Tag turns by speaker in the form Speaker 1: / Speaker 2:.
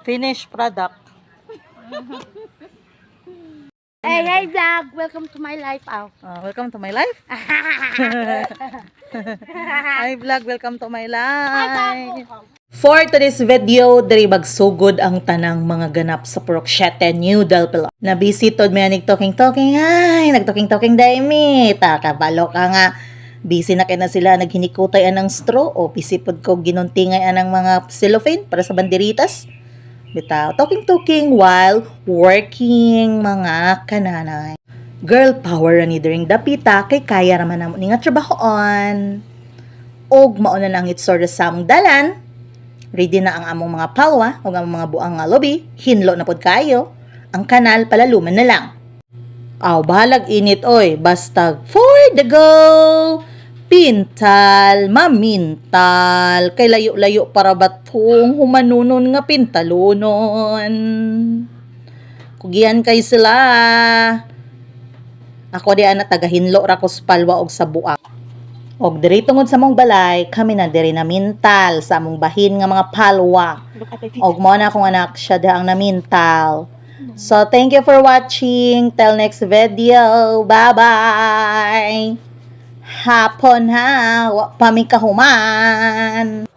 Speaker 1: Finished product.
Speaker 2: Hey vlog! Welcome to my life.
Speaker 1: Welcome to my life. Hi vlog, welcome to my life. For today's video, diri magsugod ang tanang mga ganap sa Purok-7 New Dalpilo. Nabisitod may nagtalking-talking, ay, nagtalking-talking daimi. Kabalo ka nga. Busy na kaya na sila, naghinikutay anang straw o pisipod ko ginuntingay anang mga cellophane para sa banderitas. Bitaw, talking while working mga kananay. Girl power ni during dapita kay kaya raman namo ni nga trabahoon. Og mao na lang itsor sa among dalan. Ready na ang among mga palwa o ang mga buang nga lobby, hinlo na pod kayo. Ang kanal palaluman na lang. Aw, bahalag init oy, basta for the go. Pintal, mamintal, kay layo-layo para batong humanunon nga pintalunon. Kugian kay sila. Ako di ana tagahinlo ra ko sa palwa og sa buak. Og diri tungod sa mong balay, kami na diri na mintal sa among bahin nga mga palwa. Og mo na akong anak siya daang na mintal. So thank you for watching. Till next video. Bye-bye. Hapon ha, wa pa mi kahuman.